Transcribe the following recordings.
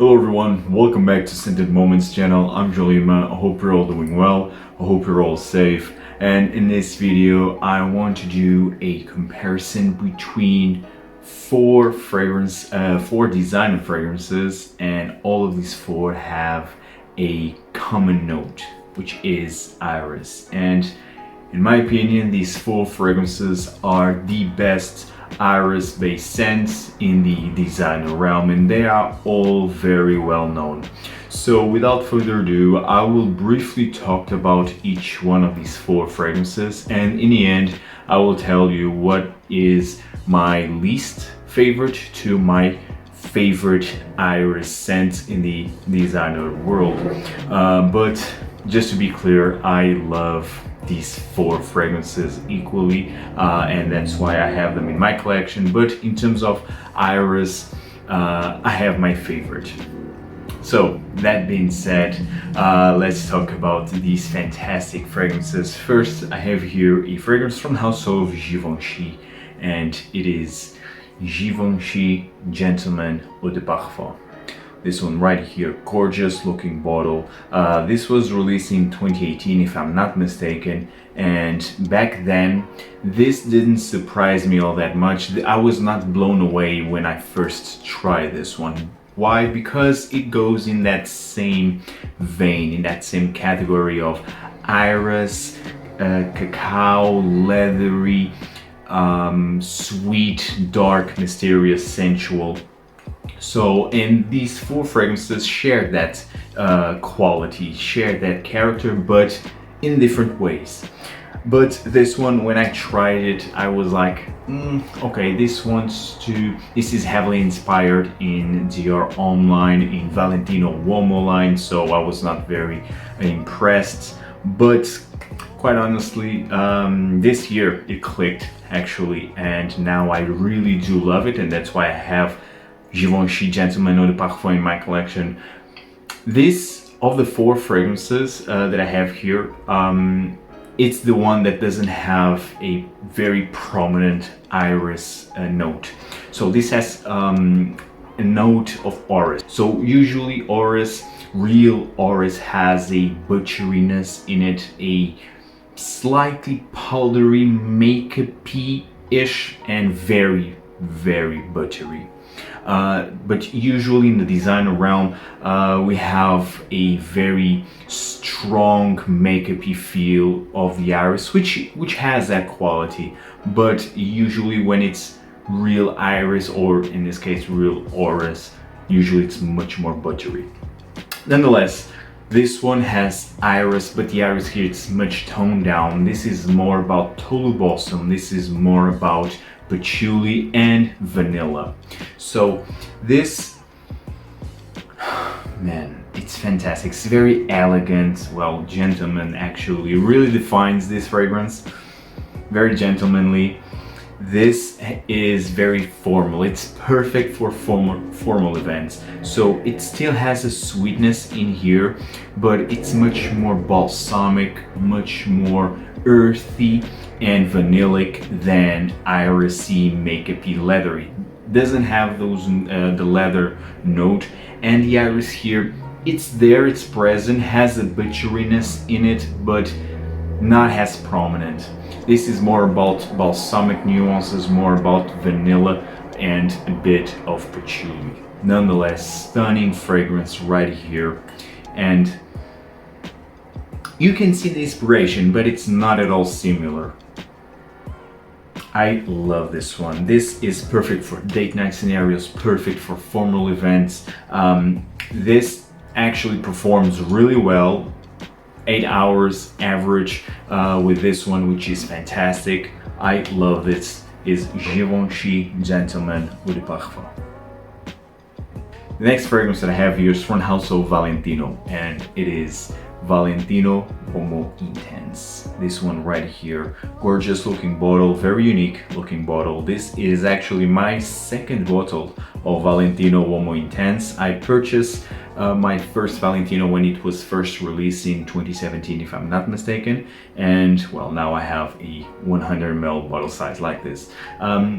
Hello everyone, welcome back to Scented Moments channel. I'm Jolima. I hope you're all doing well. I hope you're all safe. And in this video, I want to do a comparison between four designer fragrances, and all of these four have a common note, which is iris. And in my opinion, these four fragrances are the best iris-based scents in the designer realm, and they are all very well known. So without further ado, I will briefly talk about each one of these four fragrances, and in the end I will tell you what is my least favorite to my favorite iris scent in the designer world. But just to be clear, I love these four fragrances equally, and that's why I have them in my collection. But in terms of iris, I have my favorite. So that being said, let's talk about these fantastic fragrances. First, I have here a fragrance from the house of Givenchy, and it is Givenchy Gentleman Eau de Parfum. This one right here, gorgeous looking bottle. This was released in 2018 if I'm not mistaken, and back then this didn't surprise me all that much. I was not blown away when I first tried this one. Why? Because it goes in that same vein, in that same category of iris, cacao, leathery, sweet, dark, mysterious, sensual. So, and these four fragrances share that quality, share that character, but in different ways. But this one, when I tried it, I was like, okay, this is heavily inspired in Dior Homme line, in Valentino Uomo line, so I was not very impressed. But quite honestly, this year it clicked actually, and now I really do love it, and that's why I have Givenchy Gentleman Eau de Parfum in my collection. This, of the four fragrances that I have here, it's the one that doesn't have a very prominent iris note. So this has a note of orris. So usually real orris has a butcheriness in it, a slightly powdery, makeup-y-ish, and very, very buttery. But usually in the designer realm, we have a very strong makeup-y feel of the iris, which has that quality. But usually when it's real iris, or in this case real orris, usually it's much more buttery. Nonetheless, this one has iris, but the iris here is much toned down. This is more about Tolu Balsam. This is more about patchouli and vanilla. So this, man, it's fantastic. It's very elegant. Well, gentleman actually really defines this fragrance. Very gentlemanly. This is very formal. It's perfect for formal events. So it still has a sweetness in here, but it's much more balsamic, much more earthy and vanillic than irisy, makeup-y, leathery. Doesn't have those the leather note, and the iris here, it's there, it's present, has a butcheriness in it, but not as prominent. This is more about balsamic nuances, more about vanilla and a bit of patchouli. Nonetheless, stunning fragrance right here, and you can see the inspiration, but it's not at all similar. I love this one. This is perfect for date night scenarios, perfect for formal events. This actually performs really well. 8 hours average with this one, which is fantastic. I love this. Is Givenchy Gentleman Eau de Parfum. The next fragrance that I have here is from the house of Valentino, and it is Valentino Uomo Intense. This one right here, gorgeous looking bottle, very unique looking bottle. This is actually my second bottle of Valentino Uomo Intense. I purchased my first Valentino when it was first released in 2017, if I'm not mistaken. And well, now I have a 100 ml bottle size like this.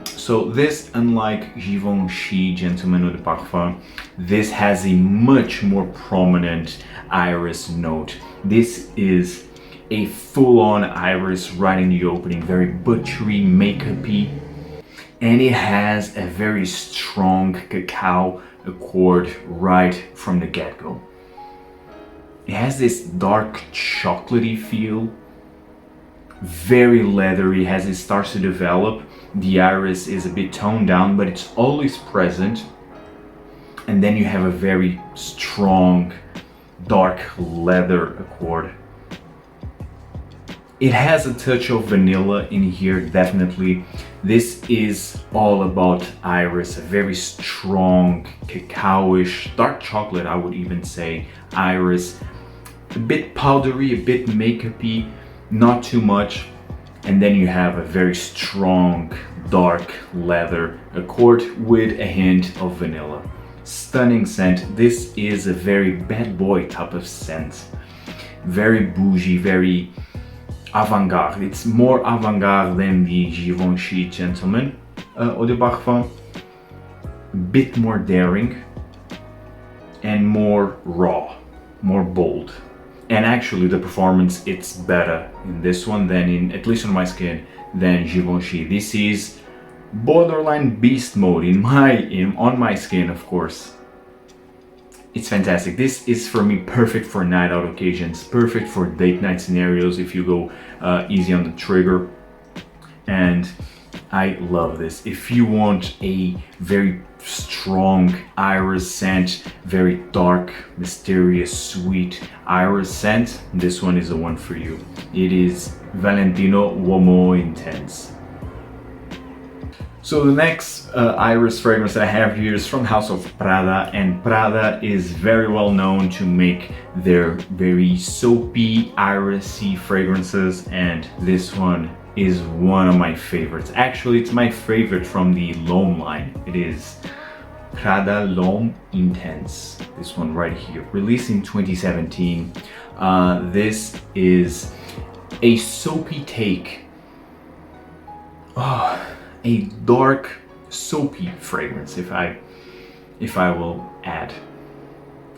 So this, unlike Givenchy Gentleman Eau de Parfum, this has a much more prominent iris note. This is a full-on iris right in the opening, very butchery, makeup-y, and it has a very strong cacao accord right from the get-go. It has this dark chocolatey feel, very leathery. As it starts to develop, the iris is a bit toned down, but it's always present. And then you have a very strong dark leather accord. It has a touch of vanilla in here, definitely. This is all about iris, a very strong cacao-ish, dark chocolate, I would even say, iris. A bit powdery, a bit makeup-y, not too much. And then you have a very strong dark leather accord with a hint of vanilla. Stunning scent. This is a very bad boy type of scent. Very bougie, very avant-garde. It's more avant-garde than the Givenchy Gentleman Eau de Parfum. A bit more daring and more raw, more bold. And actually the performance, it's better in this one than in, at least on my skin, than Givenchy. This is borderline beast mode on my skin, of course. It's fantastic. This is for me perfect for night out occasions, perfect for date night scenarios if you go easy on the trigger. And I love this. If you want a very strong iris scent, very dark, mysterious, sweet iris scent, this one is the one for you. It is Valentino Uomo Intense. So the next iris fragrance that I have here is from House of Prada, and Prada is very well known to make their very soapy, irisy fragrances, and this one is one of my favorites. Actually, it's my favorite from the L'Homme line. It is Prada L'Homme Intense. This one right here, released in 2017. This is a soapy take. A dark soapy fragrance, if I will add.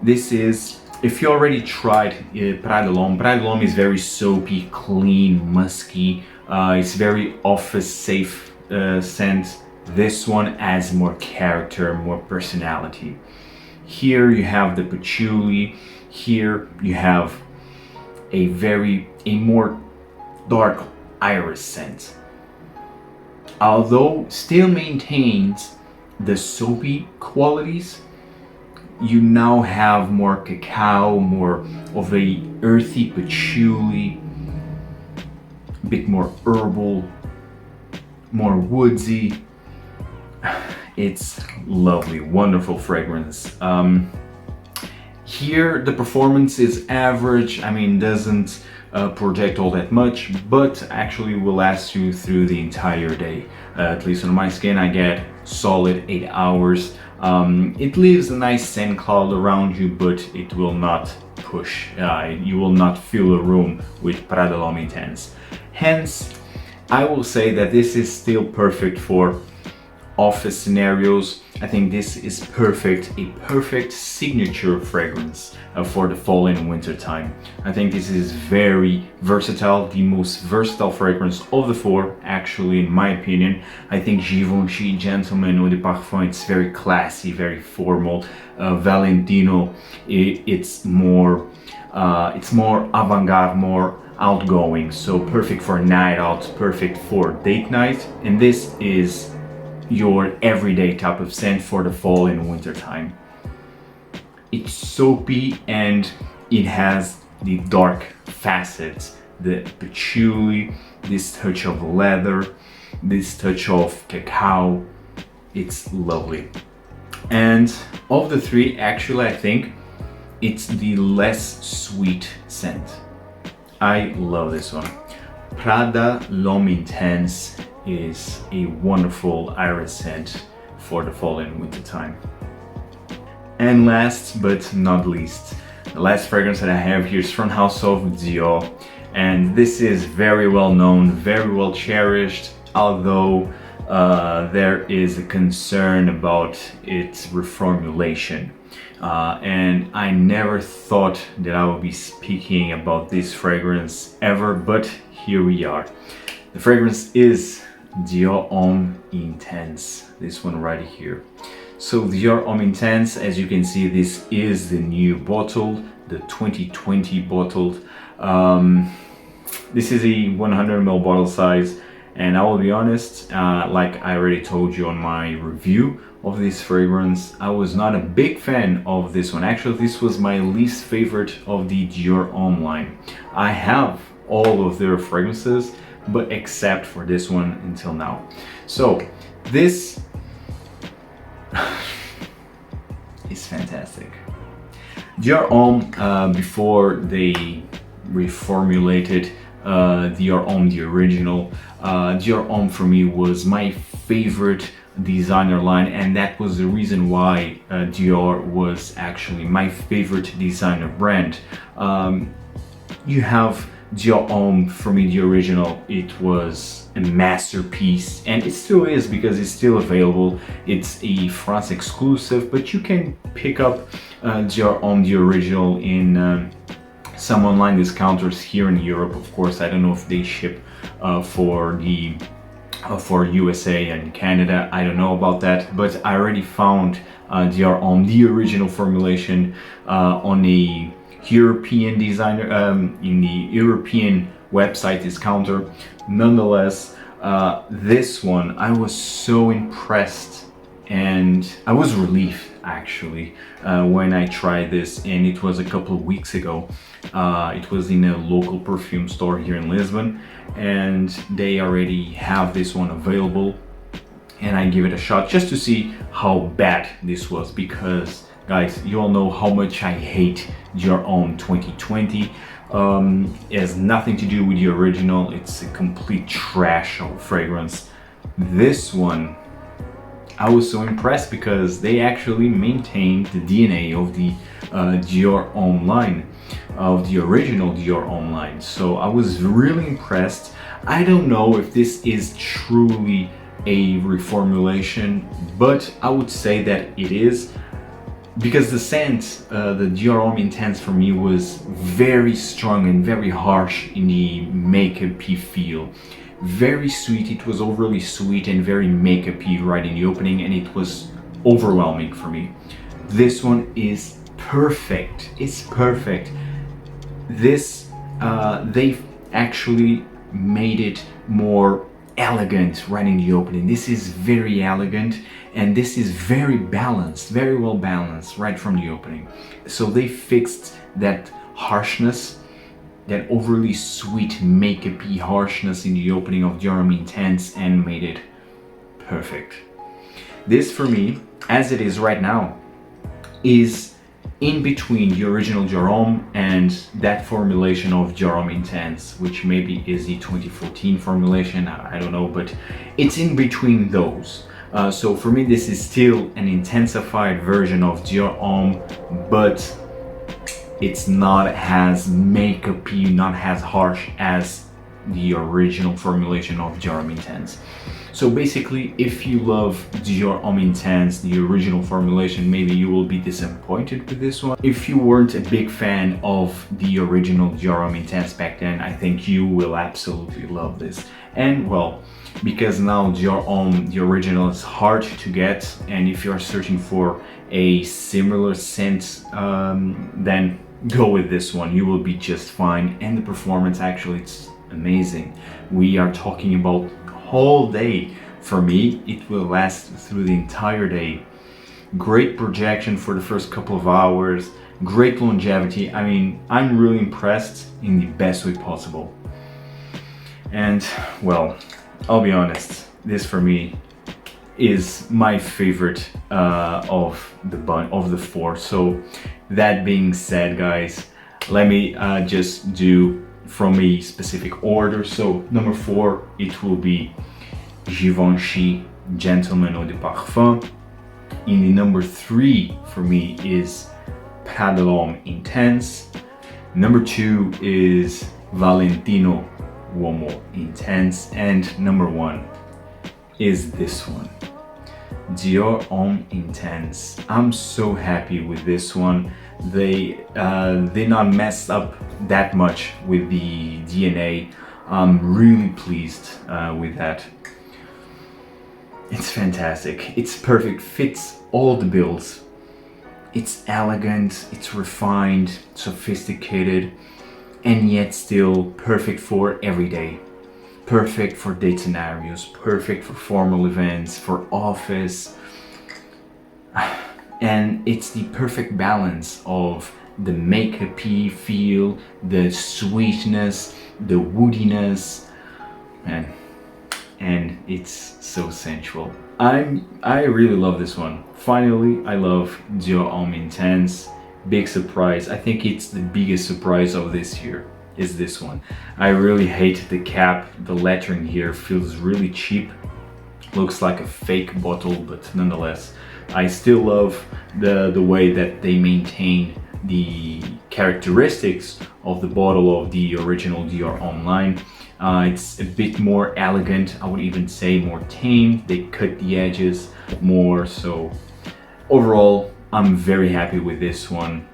This is, if you already tried Prada L'Homme is very soapy, clean, musky. It's very office safe scent. This one adds more character, more personality. Here you have the patchouli. Here you have a more dark iris scent. Although still maintains the soapy qualities, you now have more cacao, more of a earthy patchouli, a bit more herbal, more woodsy. It's lovely, wonderful fragrance. Here the performance is average. I mean, doesn't project all that much, but actually will last you through the entire day. At least on my skin, I get solid 8 hours. It leaves a nice scent cloud around you, but it will not push. You will not fill a room with Prada L'Homme Intense. Hence, I will say that this is still perfect for office scenarios. I think this is a perfect signature fragrance for the fall and winter time. I think this is very versatile, the most versatile fragrance of the four, actually, in my opinion. I think Givenchy Gentleman Eau de Parfum, it's very classy, very formal. Valentino, it's more avant-garde, more outgoing, so perfect for night out, perfect for date night. And this is your everyday type of scent for the fall and winter time. It's soapy and it has the dark facets, the patchouli, this touch of leather, this touch of cacao. It's lovely. And of the three, actually, I think it's the less sweet scent. I love this one. Prada L'Homme Intense is a wonderful iris scent for the fall and winter time. And last but not least, the last fragrance that I have here is from House of Dior, and this is very well known, very well cherished, although there is a concern about its reformulation. And I never thought that I would be speaking about this fragrance ever, but here we are. The fragrance is Dior Homme Intense, this one right here. So Dior Homme Intense, as you can see, this is the new bottle, the 2020 bottle. This is a 100 ml bottle size, and I will be honest, like I already told you on my review of this fragrance, I was not a big fan of this one. Actually, this was my least favorite of the Dior Homme line. I have all of their fragrances, but except for this one until now. So this is fantastic. Dior Homme, before they reformulated Dior Homme, the original, Dior Homme for me was my favorite designer line, and that was the reason why Dior was actually my favorite designer brand. You have Dior Homme, for me the original, it was a masterpiece, and it still is because it's still available. It's a France exclusive, but you can pick up Dior Homme, the original, in some online discounters here in Europe. Of course, I don't know if they ship for USA and Canada, I don't know about that, but I already found Dior Homme, the original formulation, on a European designer, in the European website discounter. Nonetheless, this one, I was so impressed, and I was relieved actually when I tried this, and it was a couple of weeks ago. It was in a local perfume store here in Lisbon, and they already have this one available, and I give it a shot just to see how bad this was, because guys, you all know how much I hate Dior Homme 2020. It has nothing to do with the original. It's a complete trash of fragrance. This one, I was so impressed because they actually maintained the DNA of the Dior Homme line, of the original Dior Homme line. So I was really impressed. I don't know if this is truly a reformulation, but I would say that it is, because the scent, the Dior Homme Intense for me was very strong and very harsh in the makeup-y feel. Very sweet, it was overly sweet and very makeup-y right in the opening, and it was overwhelming for me. This one is perfect, it's perfect. This, they've actually made it more elegant right in the opening. This is very elegant, and this is very balanced, very well balanced right from the opening. So they fixed that harshness, that overly sweet makeup-y harshness in the opening of Dior Homme Intense, and made it perfect. This for me, as it is right now, is in between the original Dior Homme and that formulation of Dior Homme Intense, which maybe is the 2014 formulation, I don't know, but it's in between those. So for me, this is still an intensified version of Dior Homme, but it's not as makeup-y, not as harsh as the original formulation of Dior Homme Intense. So basically, if you love Dior Homme Intense, the original formulation, maybe you will be disappointed with this one. If you weren't a big fan of the original Dior Homme Intense back then, I think you will absolutely love this. And well, because now Dior Homme, the original, is hard to get, and if you're searching for a similar scent, then go with this one. You will be just fine, and the performance, actually, it's amazing. We are talking about whole day. For me, it will last through the entire day. Great projection for the first couple of hours, great longevity. I mean, I'm really impressed in the best way possible. And well, I'll be honest, this for me is my favorite of the four. So that being said, guys, let me just do from a specific order. So number 4, it will be Givenchy Gentleman Eau de Parfum. In the number 3 for me is Prada Homme Intense. Number 2 is Valentino Uomo Intense, and number 1 is this one, Dior Homme Intense. I'm so happy with this one. They not messed up that much with the DNA. I'm really pleased with that. It's fantastic. It's perfect, fits all the bills. It's elegant, it's refined, sophisticated, and yet still perfect for every day. Perfect for date scenarios, perfect for formal events, for office. And it's the perfect balance of the makeup-y feel, the sweetness, the woodiness, and it's so sensual. I really love this one. Finally, I love Dior Homme Intense. Big surprise. I think it's the biggest surprise of this year is this one. I really hate the cap. The lettering here feels really cheap. Looks like a fake bottle, but nonetheless, I still love the way that they maintain the characteristics of the bottle of the original Dior Homme line. It's a bit more elegant, I would even say more tame. They cut the edges more, so overall I'm very happy with this one.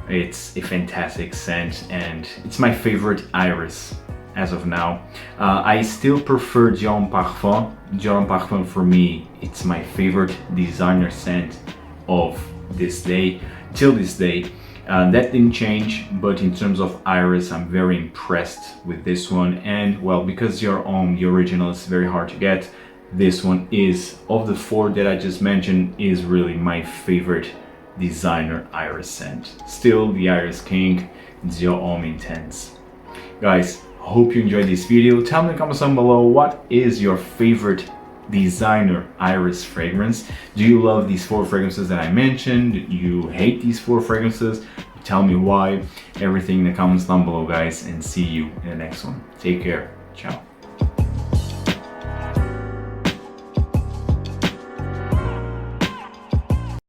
It's a fantastic scent and it's my favorite iris as of now. I still prefer Dior Homme Parfum. Dior Homme Parfum for me, it's my favorite designer scent of this day, till this day. That didn't change, but in terms of iris, I'm very impressed with this one. And well, because Dior Homme, the original, is very hard to get, this one is, of the 4 that I just mentioned, is really my favorite designer iris scent. Still the Iris King, Dior Homme Intense. Guys, hope you enjoyed this video. Tell me in the comments down below, what is your favorite designer iris fragrance? Do you love these 4 fragrances that I mentioned? Do you hate these 4 fragrances? Tell me why. Everything in the comments down below, guys, and see you in the next one. Take care. Ciao.